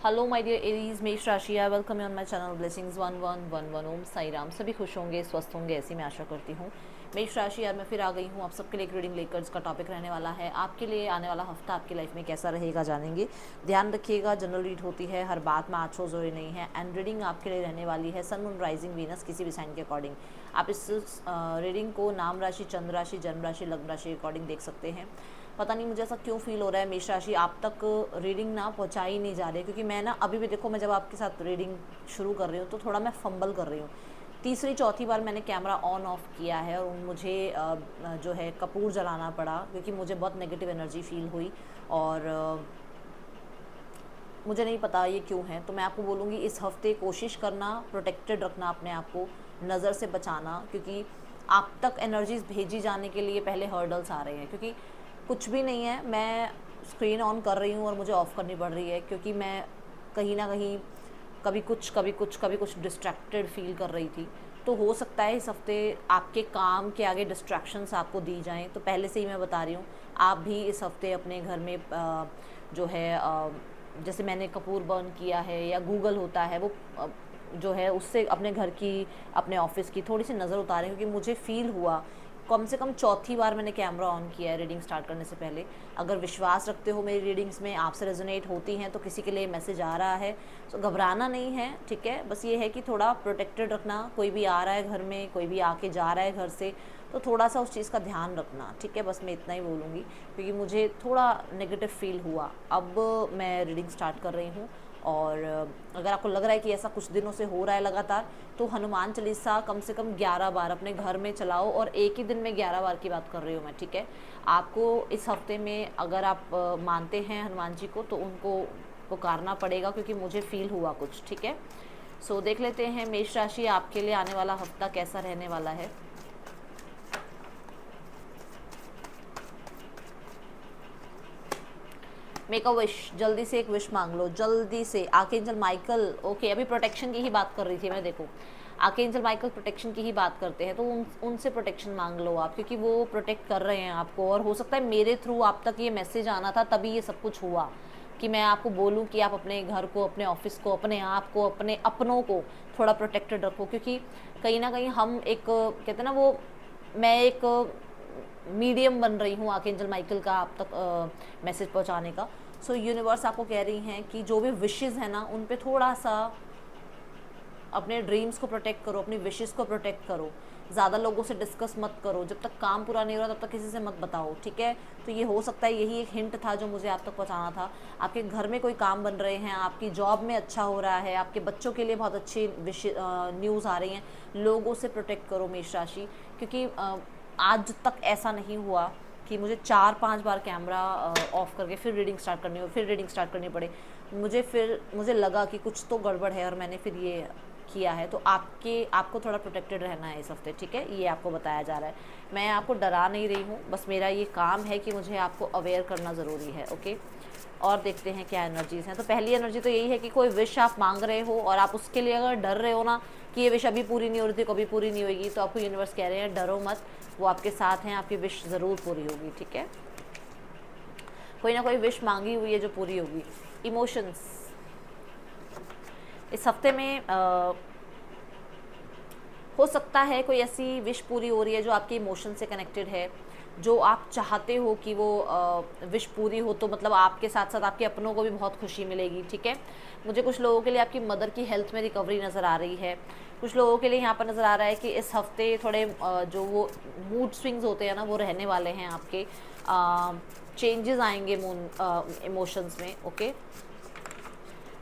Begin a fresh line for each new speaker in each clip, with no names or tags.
Hello my dear Aries, मेष राशि है। Welcome on my channel blessings 1111। ओम साई राम। सभी खुश होंगे, स्वस्थ होंगे, ऐसी मैं आशा करती हूँ। मेष राशि यार, मैं फिर आ गई हूँ आप सबके लिए एक रीडिंग लेकर, जिसका टॉपिक रहने वाला है आपके लिए आने वाला हफ्ता आपकी लाइफ में कैसा रहेगा, जानेंगे। ध्यान रखिएगा, जनरल रीड होती है, हर बात में आज जरूरी नहीं है। एंड रीडिंग आपके लिए रहने वाली है सन मून राइजिंग वीनस, किसी भी साइन के अकॉर्डिंग। आप इस रीडिंग को नाम राशि, चंद्र राशि, जन्म राशि, लग्न राशि के अकॉर्डिंग देख सकते हैं। पता नहीं मुझे ऐसा क्यों फील हो रहा है मेष राशि आप तक रीडिंग ना पहुंचाई नहीं जा रही है, क्योंकि मैं ना अभी भी देखो, मैं जब आपके साथ रीडिंग शुरू कर रही हूँ तो थोड़ा मैं फंबल कर रही हूँ। तीसरी चौथी बार मैंने कैमरा ऑन ऑफ किया है और मुझे जो है कपूर जलाना पड़ा, क्योंकि मुझे बहुत नेगेटिव एनर्जी फील हुई। और मुझे नहीं पता ये क्यों है। तो मैं आपको बोलूँगी, इस हफ्ते कोशिश करना प्रोटेक्टेड रखना अपने आप को, नज़र से बचाना, क्योंकि आप तक एनर्जीज भेजी जाने के लिए पहले हर्डल्स आ रहे हैं। क्योंकि कुछ भी नहीं है, मैं स्क्रीन ऑन कर रही हूँ और मुझे ऑफ़ करनी पड़ रही है, क्योंकि मैं कहीं ना कहीं कभी कुछ डिस्ट्रैक्टेड फील कर रही थी। तो हो सकता है इस हफ्ते आपके काम के आगे डिस्ट्रैक्शंस आपको दी जाएं, तो पहले से ही मैं बता रही हूँ, आप भी इस हफ्ते अपने घर में जो है जैसे मैंने कपूर बर्न किया है या गूगल होता है, वो जो है उससे अपने घर की, अपने ऑफिस की थोड़ी सी नज़र उतारें। क्योंकि मुझे फ़ील हुआ, कम से कम चौथी बार मैंने कैमरा ऑन किया है रीडिंग स्टार्ट करने से पहले। अगर विश्वास रखते हो मेरी रीडिंग्स में, आपसे रेजोनेट होती हैं, तो किसी के लिए मैसेज आ रहा है, तो घबराना नहीं है, ठीक है। बस ये है कि थोड़ा प्रोटेक्टेड रखना, कोई भी आ रहा है घर में, कोई भी आके जा रहा है घर से, तो थोड़ा सा उस चीज़ का ध्यान रखना, ठीक है। बस मैं इतना ही बोलूँगी, क्योंकि मुझे थोड़ा नेगेटिव फील हुआ। अब मैं रीडिंग स्टार्ट कर रही हूँ, और अगर आपको लग रहा है कि ऐसा कुछ दिनों से हो रहा है लगातार, तो हनुमान चालीसा कम से कम 11 बार अपने घर में चलाओ। और एक ही दिन में 11 बार की बात कर रही हूँ मैं, ठीक है। आपको इस हफ्ते में अगर आप मानते हैं हनुमान जी को, तो उनको पुकारना पड़ेगा, क्योंकि मुझे फील हुआ कुछ, ठीक है। सो देख लेते हैं मेष राशि आपके लिए आने वाला हफ्ता कैसा रहने वाला है। मेक अ विश, जल्दी से एक विश मांग लो, जल्दी से। आर्कएंजल माइकल, ओके, अभी प्रोटेक्शन की ही बात कर रही थी मैं, देखो आर्कएंजल माइकल प्रोटेक्शन की ही बात करते हैं, तो उनसे प्रोटेक्शन मांग लो आप, क्योंकि वो प्रोटेक्ट कर रहे हैं आपको। और हो सकता है मेरे थ्रू आप तक ये मैसेज आना था, तभी ये सब कुछ हुआ, कि मैं आपको बोलूं कि आप अपने घर को, अपने ऑफिस को, अपने आप को, अपने अपनों को थोड़ा प्रोटेक्टेड रखो। क्योंकि कहीं ना कहीं हम एक, कहते हैं ना वो, मैं एक मीडियम बन रही हूँ आर्कएंजल माइकल का आप तक मैसेज पहुँचाने का। सो यूनिवर्स आपको कह रही हैं कि जो भी विशेज़ हैं ना, उन पे थोड़ा सा अपने ड्रीम्स को प्रोटेक्ट करो, अपनी विशेज़ को प्रोटेक्ट करो। ज़्यादा लोगों से डिस्कस मत करो, जब तक काम पूरा नहीं हो रहा तब तक किसी से मत बताओ, ठीक है। तो ये हो सकता है यही एक हिंट था जो मुझे आप तक पहुँचाना था। आपके घर में कोई काम बन रहे हैं, आपकी जॉब में अच्छा हो रहा है, आपके बच्चों के लिए बहुत अच्छी न्यूज़ आ रही हैं, लोगों से प्रोटेक्ट करो मेष राशि। क्योंकि आज तक ऐसा नहीं हुआ कि मुझे 4-5 बार कैमरा ऑफ करके फिर रीडिंग स्टार्ट करनी हो, फिर रीडिंग स्टार्ट करनी पड़े। मुझे लगा कि कुछ तो गड़बड़ है, और मैंने फिर ये किया है। तो आपको थोड़ा प्रोटेक्टेड रहना है इस हफ्ते, ठीक है, ये आपको बताया जा रहा है। मैं आपको डरा नहीं रही हूँ, बस मेरा ये काम है कि मुझे आपको अवेयर करना ज़रूरी है, ओके। और देखते हैं क्या एनर्जीज़ हैं। तो पहली एनर्जी तो यही है कि कोई विश आप मांग रहे हो, और आप उसके लिए अगर डर रहे हो ना कि ये विश अभी पूरी नहीं हो रही थी, कभी पूरी नहीं होगी, तो आपको यूनिवर्स कह रहे हैं डरो मत, वो आपके साथ हैं, आपकी विश ज़रूर पूरी होगी, ठीक है। कोई ना कोई विश मांगी हुई है जो पूरी होगी। इमोशंस इस हफ्ते में हो सकता है कोई ऐसी विश पूरी हो रही है जो आपके इमोशन से कनेक्टेड है, जो आप चाहते हो कि वो विश पूरी हो, तो मतलब आपके साथ साथ आपके अपनों को भी बहुत खुशी मिलेगी, ठीक है। मुझे कुछ लोगों के लिए आपकी मदर की हेल्थ में रिकवरी नज़र आ रही है। कुछ लोगों के लिए यहाँ पर नज़र आ रहा है कि इस हफ्ते थोड़े जो वो मूड स्विंग्स होते हैं ना, वो रहने वाले हैं आपके। चेंजेस आएंगे मून इमोशंस में, ओके।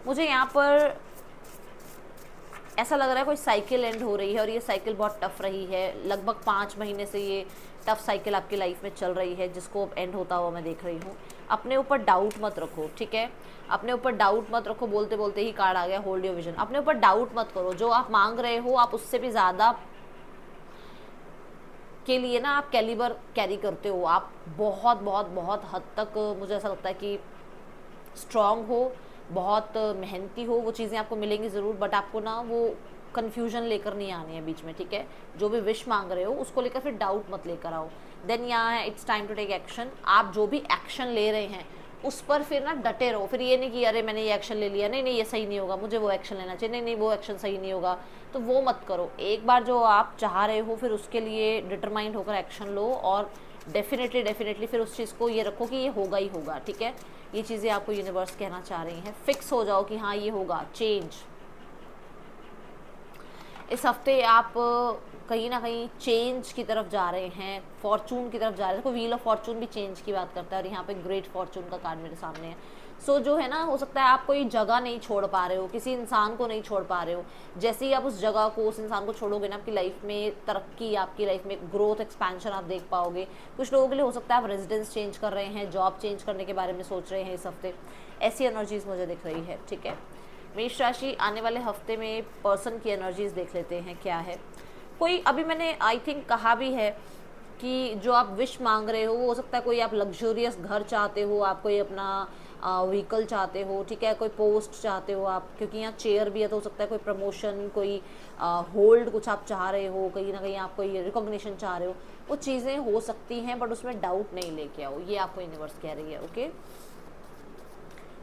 मुझे यहाँ पर ऐसा लग रहा है कोई साइकिल एंड हो रही है, और ये साइकिल बहुत टफ रही है। लगभग 5 महीने से ये टफ साइकिल आपकी लाइफ में चल रही है, जिसको अब एंड होता हुआ मैं देख रही हूँ। अपने ऊपर डाउट मत रखो, ठीक है। अपने ऊपर डाउट मत रखो, बोलते बोलते ही कार्ड आ गया होल्ड योर विजन। अपने ऊपर डाउट मत करो, जो आप मांग रहे हो आप उससे भी ज़्यादा के लिए ना आप कैलिबर कैरी करते हो। आप बहुत बहुत बहुत हद तक मुझे ऐसा लगता है कि स्ट्रांग हो, बहुत मेहनती हो, वो चीज़ें आपको मिलेंगी ज़रूर, बट आपको ना वो कन्फ्यूजन लेकर नहीं आनी है बीच में, ठीक है। जो भी विश मांग रहे हो उसको लेकर फिर डाउट मत लेकर आओ। देन यहाँ है it's time to take action. आप जो भी एक्शन ले रहे हैं उस पर फिर ना डटे रहो। फिर ये नहीं कि अरे मैंने ये एक्शन ले लिया, नहीं नहीं ये सही नहीं होगा, मुझे वो एक्शन लेना चाहिए, नहीं नहीं वो एक्शन सही नहीं होगा, तो वो मत करो। एक बार जो आप चाह रहे हो फिर उसके लिए डिटरमाइंड होकर एक्शन लो, और डेफिनेटली डेफिनेटली फिर उस चीज़ को ये रखो कि ये होगा ही होगा, ठीक है। ये चीज़ें आपको यूनिवर्स कहना चाह रही हैं। फिक्स हो जाओ कि हाँ ये होगा। चेंज, इस हफ्ते आप कहीं ना कहीं चेंज की तरफ जा रहे हैं, फॉर्चून की तरफ जा रहे हैं। देखो व्हील ऑफ फॉर्चून भी चेंज की बात करता है, और यहाँ पे ग्रेट फॉर्चून का कार्ड मेरे सामने है। सो जो है ना, हो सकता है आप कोई जगह नहीं छोड़ पा रहे हो, किसी इंसान को नहीं छोड़ पा रहे हो। जैसे ही आप उस जगह को, उस इंसान को छोड़ोगे ना, आपकी लाइफ में तरक्की, आपकी लाइफ में ग्रोथ, एक्सपेंशन आप देख पाओगे। कुछ लोगों के लिए हो सकता है आप रेजिडेंस चेंज कर रहे हैं, जॉब चेंज करने के बारे में सोच रहे हैं इस हफ्ते। ऐसी एनर्जीज मुझे दिख रही है, ठीक है। मेष राशि, आने वाले हफ्ते में पर्सन की एनर्जीज देख लेते हैं क्या है। कोई, अभी मैंने आई थिंक कहा भी है कि जो आप विश मांग रहे हो वो हो सकता है कोई आप लग्जूरियस घर चाहते हो, आप कोई अपना व्हीकल चाहते हो, ठीक है, कोई पोस्ट चाहते हो आप, क्योंकि यहाँ चेयर भी है, तो हो सकता है कोई प्रमोशन, कोई होल्ड कुछ आप चाह रहे हो, कहीं ना कहीं आप कोई रिकॉग्निशन चाह रहे हो। वो चीज़ें हो सकती हैं, बट उसमें डाउट नहीं लेके आओ, ये आपको यूनिवर्स कह रही है, ओके।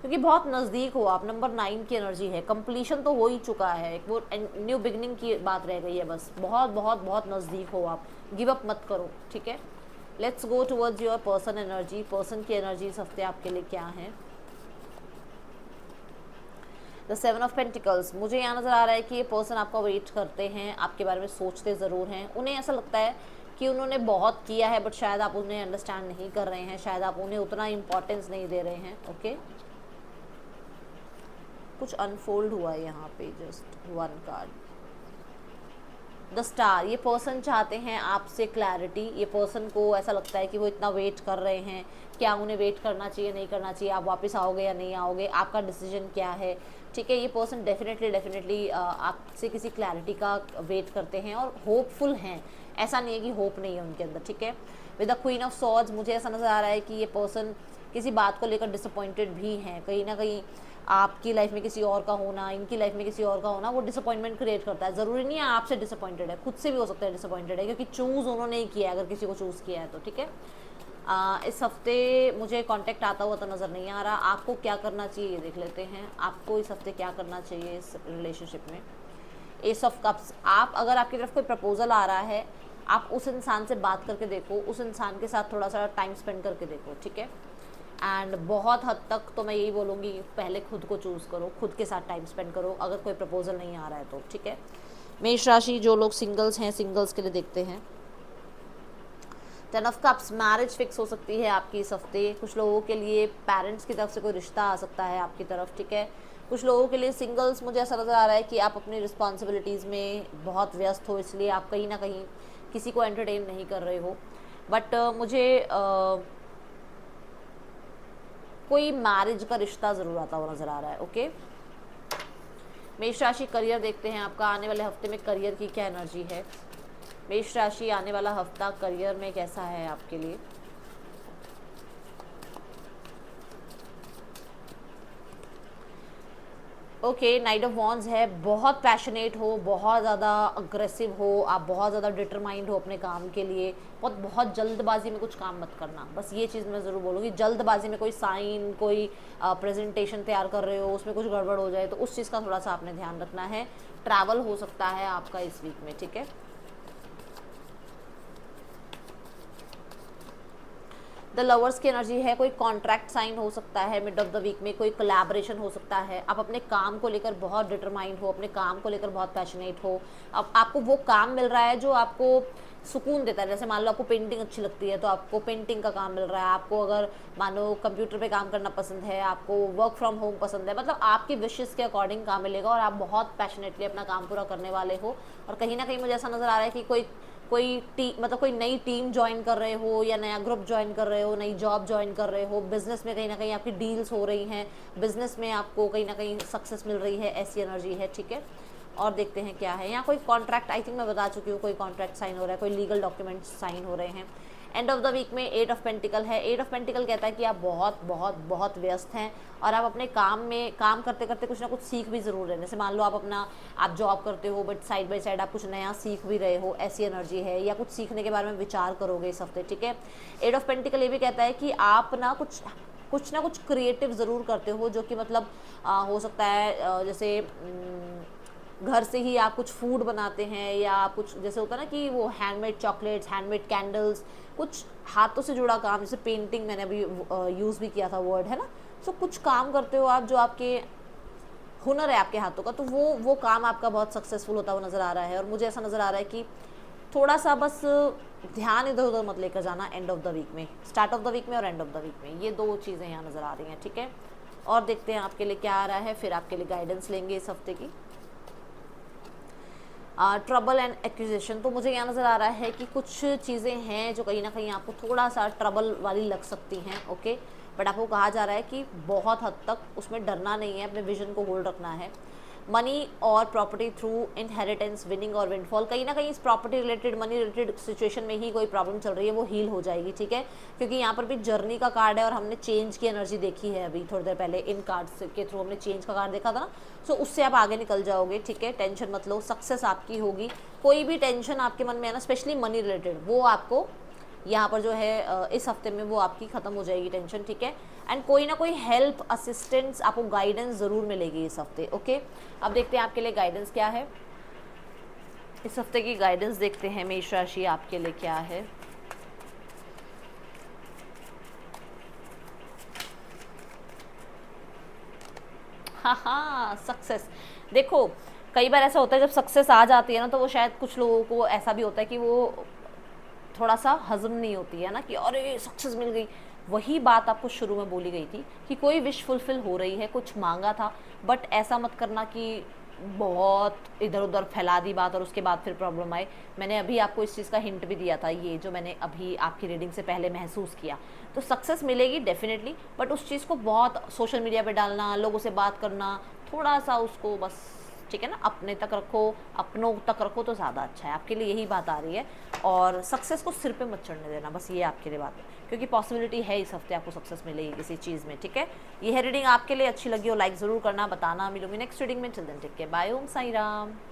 क्योंकि बहुत नज़दीक हो आप, नंबर 9 की एनर्जी है, कंप्लीशन तो हो ही चुका है, एक वो न्यू बिगनिंग की बात रह गई है बस। बहुत बहुत बहुत नज़दीक हो आप, गिव अप मत करो, ठीक है। Let's go towards your person energy. Person की एनर्जी इस हफ्ते आपके लिए क्या है। द 7 ऑफ पेंटिकल्स, मुझे यहाँ नज़र आ रहा है कि ये पर्सन आपका वेट करते हैं, आपके बारे में सोचते ज़रूर हैं। उन्हें ऐसा लगता है कि उन्होंने बहुत किया है, बट शायद आप उन्हें अंडरस्टैंड नहीं कर रहे हैं, शायद आप उन्हें उतना इंपॉर्टेंस नहीं दे रहे हैं, ओके। कुछ अनफोल्ड हुआ है यहाँ पे, just one card, the star. ये पर्सन चाहते हैं आपसे क्लैरिटी। ये पर्सन को ऐसा लगता है कि वो इतना वेट कर रहे हैं, क्या उन्हें वेट करना चाहिए, नहीं करना चाहिए, आप वापस आओगे या नहीं आओगे, आपका डिसीजन क्या है, ठीक है। ये पर्सन डेफिनेटली डेफिनेटली आपसे किसी क्लैरिटी का वेट करते हैं और होपफुल हैं। ऐसा नहीं है कि होप नहीं है उनके अंदर, ठीक है। With the queen of swords, मुझे ऐसा नज़र आ रहा है कि ये पर्सन किसी बात को लेकर डिसअपॉइंटेड भी हैं। कहीं ना कहीं आपकी लाइफ में किसी और का होना, इनकी लाइफ में किसी और का होना, वो डिसअपॉइंटमेंट क्रिएट करता है। ज़रूरी नहीं है आपसे डिसअपॉइंटेड है, खुद से भी हो सकता है डिसअपॉइंटेड है, क्योंकि चूज़ उन्होंने ही किया है, अगर किसी को चूज़ किया है तो, ठीक है। इस हफ्ते मुझे कांटेक्ट आता हुआ तो नज़र नहीं आ रहा। आपको क्या करना चाहिए ये देख लेते हैं। आपको इस हफ्ते क्या करना चाहिए इस रिलेशनशिप में। एस ऑफ कप्स, आप, अगर आपकी तरफ कोई प्रपोजल आ रहा है, आप उस इंसान से बात करके देखो, उस इंसान के साथ थोड़ा सा टाइम स्पेंड करके देखो, ठीक है। एंड बहुत हद तक तो मैं यही बोलूँगी, पहले खुद को चूज़ करो, खुद के साथ टाइम स्पेंड करो, अगर कोई प्रपोजल नहीं आ रहा है तो, ठीक है। मेष राशि, जो लोग सिंगल्स हैं, सिंगल्स के लिए देखते हैं। 10 ऑफ कप्स, मैरिज फिक्स हो सकती है आपकी इस हफ्ते। कुछ लोगों के लिए पेरेंट्स की तरफ से कोई रिश्ता आ सकता है आपकी तरफ, ठीक है। कुछ लोगों के लिए सिंगल्स, मुझे ऐसा नज़र आ रहा है कि आप अपनी रिस्पॉन्सिबिलिटीज़ में बहुत व्यस्त हो, इसलिए आप कहीं ना कहीं किसी को एंटरटेन नहीं कर रहे हो। बट मुझे कोई मैरिज का रिश्ता ज़रूर आता हुआ नज़र आ रहा है, ओके। मेष राशि, करियर देखते हैं आपका आने वाले हफ्ते में करियर की क्या एनर्जी है। मेष राशि, आने वाला हफ्ता करियर में कैसा है आपके लिए। ओके, नाइट ऑफ वॉन्ड्स है। बहुत पैशनेट हो, बहुत ज़्यादा अग्रेसिव हो, आप बहुत ज़्यादा डिटरमाइंड हो अपने काम के लिए। बहुत जल्दबाजी में कुछ काम मत करना, बस ये चीज़ मैं ज़रूर बोलूँगी। जल्दबाजी में कोई साइन, कोई प्रेजेंटेशन तैयार कर रहे हो, उसमें कुछ गड़बड़ हो जाए तो उस चीज़ का थोड़ा सा आपने ध्यान रखना है। ट्रैवल हो सकता है आपका इस वीक में, ठीक है। द लवर्स की एनर्जी है। कोई कॉन्ट्रैक्ट साइन हो सकता है मिड ऑफ द वीक में, कोई कोलैबोरेशन हो सकता है। आप अपने काम को लेकर बहुत डिटरमाइंड हो, अपने काम को लेकर बहुत पैशनेट हो। अब आपको वो काम मिल रहा है जो आपको सुकून देता है। जैसे मान लो आपको पेंटिंग अच्छी लगती है तो आपको पेंटिंग का काम मिल रहा है। आपको अगर मान लो कंप्यूटर पे काम करना पसंद है, आपको वर्क फ्रॉम होम पसंद है, मतलब आपकी विशेस के अकॉर्डिंग काम मिलेगा और आप बहुत पैशनेटली अपना काम पूरा करने वाले हो। और कहीं ना कहीं मुझे ऐसा नज़र आ रहा है कि कोई नई टीम ज्वाइन कर रहे हो, या नया ग्रुप ज्वाइन कर रहे हो, नई जॉब ज्वाइन कर रहे हो। बिजनेस में कहीं ना कहीं आपकी डील्स हो रही हैं, बिजनेस में आपको कहीं ना कहीं सक्सेस मिल रही है, ऐसी एनर्जी है, ठीक है। और देखते हैं क्या है यहाँ। कोई कॉन्ट्रैक्ट, आई थिंक मैं बता चुकी हूँ, कोई कॉन्ट्रैक्ट साइन हो रहा है, कोई लीगल डॉक्यूमेंट साइन हो रहे हैं। एंड ऑफ द वीक में 8 ऑफ पेंटिकल है। 8 ऑफ पेंटिकल कहता है कि आप बहुत बहुत बहुत व्यस्त हैं और आप अपने काम में काम करते करते कुछ ना कुछ सीख भी ज़रूर रहे हैं। जैसे मान लो आप जॉब करते हो, बट साइड बाय साइड आप कुछ नया सीख भी रहे हो, ऐसी एनर्जी है। या कुछ सीखने के बारे में विचार करोगे इस हफ्ते, ठीक है। 8 ऑफ पेंटिकल ये भी कहता है कि आप ना कुछ कुछ ना कुछ क्रिएटिव ज़रूर करते हो, जो कि मतलब हो सकता है जैसे घर से ही आप कुछ फूड बनाते हैं, या आप कुछ जैसे होता है ना कि वो हैंडमेड चॉकलेट्स, हैंडमेड कैंडल्स, कुछ हाथों से जुड़ा काम, जैसे पेंटिंग मैंने अभी यूज़ भी किया था वर्ड, है ना। सो कुछ काम करते हो आप जो आपके हुनर है आपके हाथों का, तो वो काम आपका बहुत सक्सेसफुल होता हुआ नज़र आ रहा है। और मुझे ऐसा नज़र आ रहा है कि थोड़ा सा बस ध्यान इधर उधर मत लेकर जाना एंड ऑफ द वीक में, स्टार्ट ऑफ द वीक में और एंड ऑफ द वीक में, ये 2 चीज़ें यहाँ नज़र आ रही हैं, ठीक है। और देखते हैं आपके लिए क्या आ रहा है, फिर आपके लिए गाइडेंस लेंगे इस हफ्ते की। ट्रबल एंड एक्यूजेशन, तो मुझे यहाँ नज़र आ रहा है कि कुछ चीज़ें हैं जो कहीं ना कहीं आपको थोड़ा सा ट्रबल वाली लग सकती हैं, ओके। बट आपको कहा जा रहा है कि बहुत हद तक उसमें डरना नहीं है, अपने विजन को होल्ड रखना है। मनी और प्रॉपर्टी थ्रू इनहेरिटेंस, विनिंग और विंडफॉल, कहीं ना कहीं इस property related, money related situation में ही कोई प्रॉब्लम चल रही है, वो हील हो जाएगी, ठीक है। क्योंकि यहाँ पर भी जर्नी का कार्ड है और हमने चेंज की एनर्जी देखी है अभी थोड़ी देर पहले, इन कार्ड्स के थ्रू हमने चेंज का कार्ड देखा था ना। सो उससे आप आगे निकल जाओगे, ठीक है, टेंशन मत लो, सक्सेस आपकी होगी। कोई भी टेंशन आपके मन में है ना, स्पेशली मनी रिलेटेड, वो आपको यहाँ पर जो है इस हफ्ते में वो आपकी ख़त्म हो जाएगी टेंशन, ठीक है। एंड कोई ना कोई हेल्प, असिस्टेंस, आपको गाइडेंस ज़रूर मिलेगी इस हफ्ते, ओके। अब देखते हैं आपके लिए गाइडेंस क्या है, इस हफ्ते की गाइडेंस देखते हैं मेष राशि आपके लिए क्या है। हाँ, सक्सेस। देखो, कई बार ऐसा होता है जब सक्सेस आ जाती है ना, तो वो शायद कुछ लोगों को ऐसा भी होता है कि वो थोड़ा सा हजम नहीं होती है ना, कि अरे सक्सेस मिल गई। वही बात आपको शुरू में बोली गई थी कि कोई विश फुलफिल हो रही है, कुछ मांगा था, बट ऐसा मत करना कि बहुत इधर उधर फैला दी बात और उसके बाद फिर प्रॉब्लम आए। मैंने अभी आपको इस चीज़ का हिंट भी दिया था, ये जो मैंने अभी आपकी रीडिंग से पहले महसूस किया। तो सक्सेस मिलेगी डेफिनेटली, बट उस चीज़ को बहुत सोशल मीडिया पे डालना, लोगों से बात करना, थोड़ा सा उसको बस, ठीक है ना, अपने तक रखो, अपनों तक रखो तो ज़्यादा अच्छा है आपके लिए, यही बात आ रही है। और सक्सेस को सिर पे मत चढ़ने देना, बस ये आपके लिए बात है, क्योंकि पॉसिबिलिटी है इस हफ्ते आपको सक्सेस मिलेगी किसी चीज़ में, ठीक है। ये है रीडिंग, आपके लिए अच्छी लगी हो लाइक ज़रूर करना, बताना। मिलूंगी नेक्स्ट रीडिंग में, चिल्ड्रन टेक केयर, बाय, ओम साई राम।